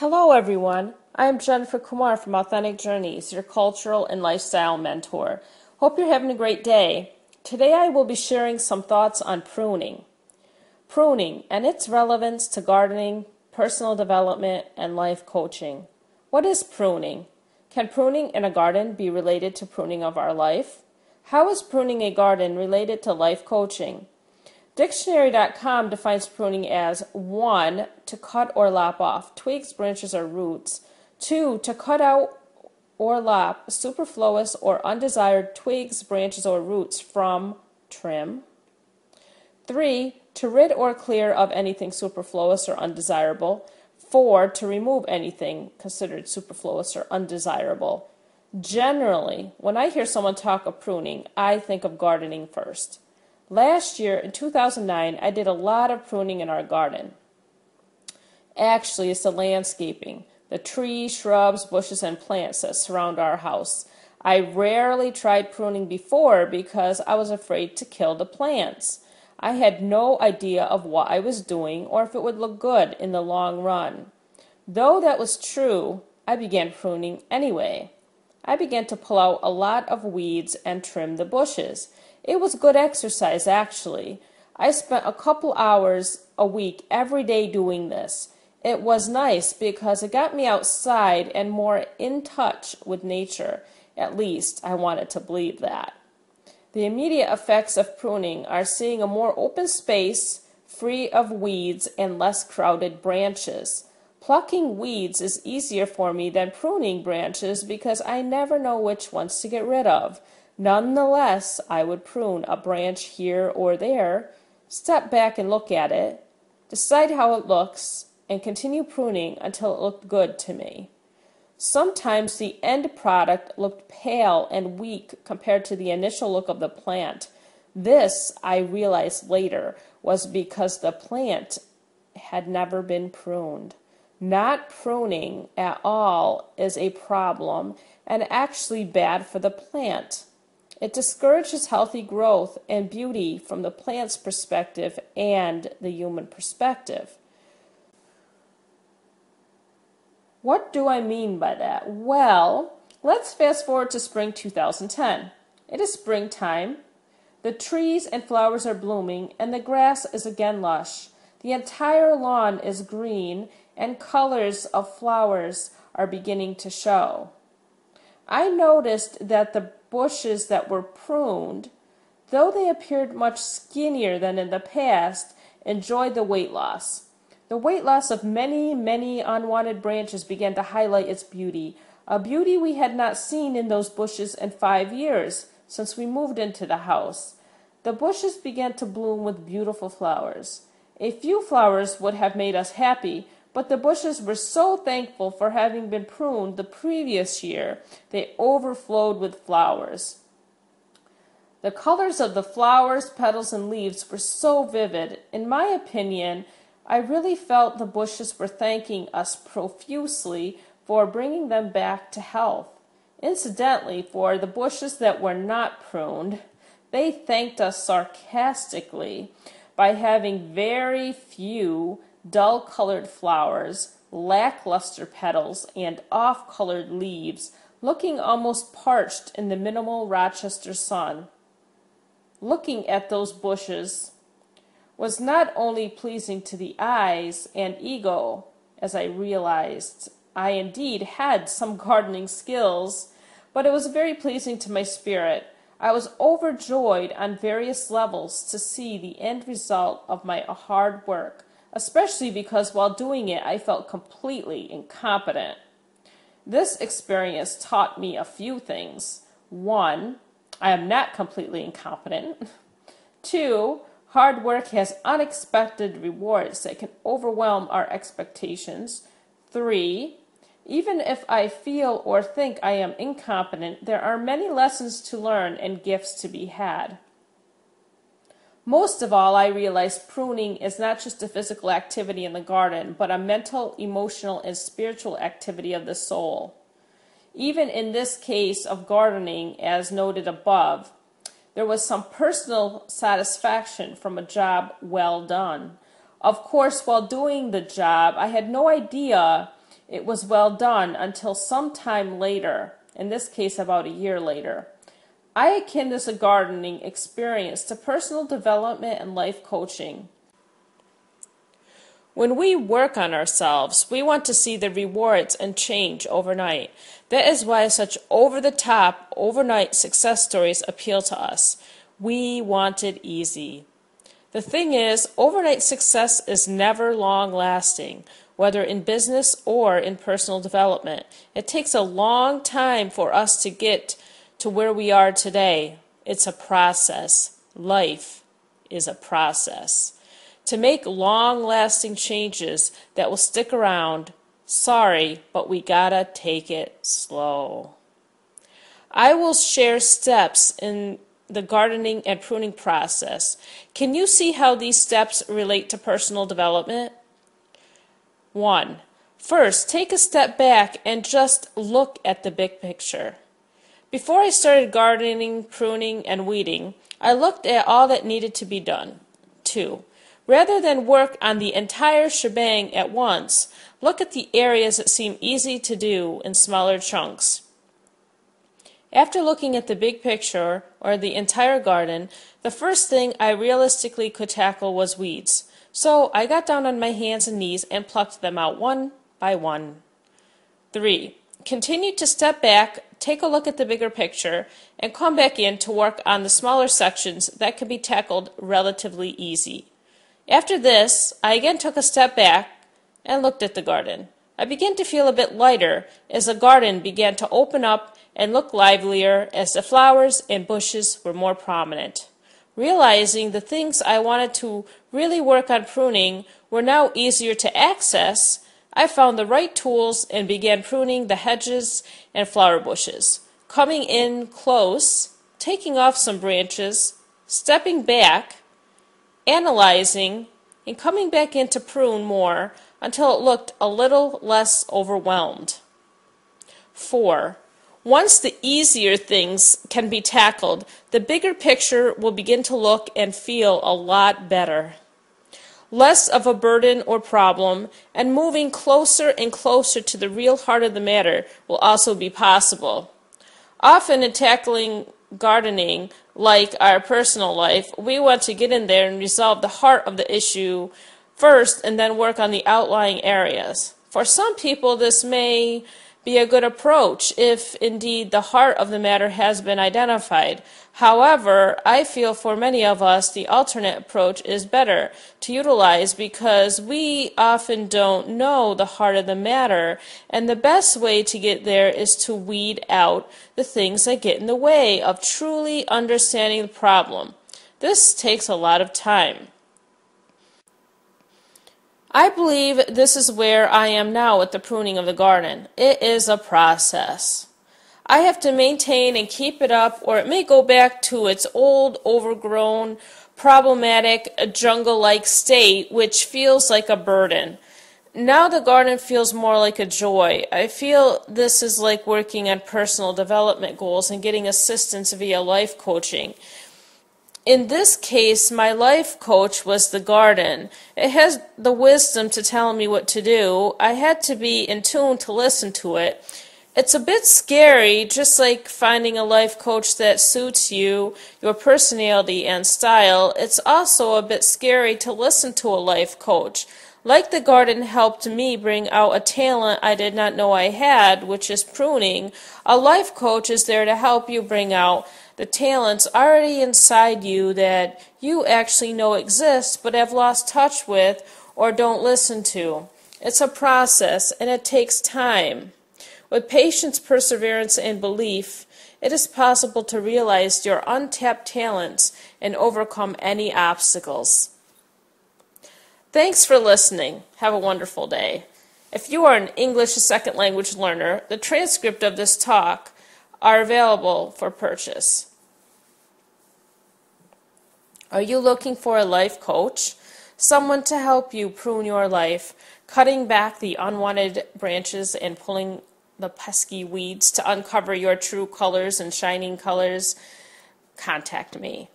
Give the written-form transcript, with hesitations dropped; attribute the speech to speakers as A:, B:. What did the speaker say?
A: Hello everyone, I am Jennifer Kumar from Authentic Journeys, your cultural and lifestyle mentor. Hope you're having a great day. Today I will be sharing some thoughts on pruning. Pruning and its relevance to gardening, personal development, and life coaching. What is pruning? Can pruning in a garden be related to pruning of our life? How is pruning a garden related to life coaching? Dictionary.com defines pruning as 1. To cut or lop off twigs, branches, or roots. 2. To cut out or lop superfluous or undesired twigs, branches, or roots from trim. 3. To rid or clear of anything superfluous or undesirable. 4. To remove anything considered superfluous or undesirable. Generally, when I hear someone talk of pruning, I think of gardening first. Last year, in 2009, I did a lot of pruning in our garden. Actually, it's the landscaping, the trees, shrubs, bushes, and plants that surround our house. I rarely tried pruning before because I was afraid to kill the plants. I had no idea of what I was doing or if it would look good in the long run. Though that was true, I began pruning anyway. I began to pull out a lot of weeds and trim the bushes. It was good exercise, actually. I spent a couple hours a week every day doing this. It was nice because it got me outside and more in touch with nature. At least I wanted to believe that. The immediate effects of pruning are seeing a more open space, free of weeds and less crowded branches. Plucking weeds is easier for me than pruning branches because I never know which ones to get rid of. Nonetheless, I would prune a branch here or there, step back and look at it, decide how it looks, and continue pruning until it looked good to me. Sometimes the end product looked pale and weak compared to the initial look of the plant. This, I realized later, was because the plant had never been pruned. Not pruning at all is a problem and actually bad for the plant. It discourages healthy growth and beauty from the plant's perspective and the human perspective. What do I mean by that? Well, let's fast forward to spring 2010. It is springtime. The trees and flowers are blooming and the grass is again lush. The entire lawn is green and colors of flowers are beginning to show. I noticed that the bushes that were pruned, though they appeared much skinnier than in the past, enjoyed the weight loss. The weight loss of many, many unwanted branches began to highlight its beauty, a beauty we had not seen in those bushes in 5 years since we moved into the house. The bushes began to bloom with beautiful flowers. A few flowers would have made us happy, but the bushes were so thankful for having been pruned the previous year, they overflowed with flowers. The colors of the flowers, petals, and leaves were so vivid. In my opinion, I really felt the bushes were thanking us profusely for bringing them back to health. Incidentally, for the bushes that were not pruned, they thanked us sarcastically by having very few dull-colored flowers, lackluster petals, and off-colored leaves, looking almost parched in the minimal Rochester sun. Looking at those bushes was not only pleasing to the eyes and ego, as I realized I indeed had some gardening skills, but it was very pleasing to my spirit. I was overjoyed on various levels to see the end result of my hard work, especially because while doing it, I felt completely incompetent. This experience taught me a few things. 1, I am not completely incompetent. 2, hard work has unexpected rewards that can overwhelm our expectations. 3, even if I feel or think I am incompetent, there are many lessons to learn and gifts to be had. Most of all, I realized pruning is not just a physical activity in the garden, but a mental, emotional, and spiritual activity of the soul. Even in this case of gardening, as noted above, there was some personal satisfaction from a job well done. Of course, while doing the job, I had no idea it was well done until some time later, in this case about a year later. I akin this a gardening experience to personal development and life coaching. When we work on ourselves, we want to see the rewards and change overnight. That is why such over-the-top, overnight success stories appeal to us. We want it easy. The thing is, overnight success is never long-lasting, whether in business or in personal development. It takes a long time for us to get to where we are today. It's a process. Life is a process. To make long-lasting changes that will stick around, sorry, but we gotta take it slow. I will share steps in the gardening and pruning process. Can you see how these steps relate to personal development? 1. First, take a step back and just look at the big picture. Before I started gardening, pruning, and weeding, I looked at all that needed to be done. 2. Rather than work on the entire shebang at once, look at the areas that seem easy to do in smaller chunks. After looking at the big picture, or the entire garden, the first thing I realistically could tackle was weeds. So I got down on my hands and knees and plucked them out one by one. 3. Continue to step back, take a look at the bigger picture, and come back in to work on the smaller sections that can be tackled relatively easy. After this, I again took a step back and looked at the garden. I began to feel a bit lighter as the garden began to open up and look livelier as the flowers and bushes were more prominent. Realizing the things I wanted to really work on pruning were now easier to access, I found the right tools and began pruning the hedges and flower bushes, coming in close, taking off some branches, stepping back, analyzing, and coming back in to prune more until it looked a little less overwhelmed. 4. Once the easier things can be tackled, the bigger picture will begin to look and feel a lot better. Less of a burden or problem, and moving closer and closer to the real heart of the matter will also be possible. Often in tackling gardening, like our personal life, we want to get in there and resolve the heart of the issue first and then work on the outlying areas. For some people, this may be a good approach if indeed the heart of the matter has been identified. However, I feel for many of us the alternate approach is better to utilize because we often don't know the heart of the matter, and the best way to get there is to weed out the things that get in the way of truly understanding the problem. This takes a lot of time. I believe this is where I am now with the pruning of the garden. It is a process. I have to maintain and keep it up, or it may go back to its old, overgrown, problematic, jungle-like state, which feels like a burden. Now the garden feels more like a joy. I feel this is like working on personal development goals and getting assistance via life coaching. In this case, my life coach was the garden. It has the wisdom to tell me what to do. I had to be in tune to listen to it. It's a bit scary, just like finding a life coach that suits you, your personality and style. It's also a bit scary to listen to a life coach. Like the garden helped me bring out a talent I did not know I had, which is pruning, a life coach is there to help you bring out the talents already inside you that you actually know exist but have lost touch with or don't listen to. It's a process and it takes time. With patience, perseverance, and belief, it is possible to realize your untapped talents and overcome any obstacles. Thanks for listening. Have a wonderful day. If you are an English as second language learner, the transcript of this talk are available for purchase. Are you looking for a life coach? Someone to help you prune your life, cutting back the unwanted branches and pulling the pesky weeds to uncover your true colors and shining colors? Contact me.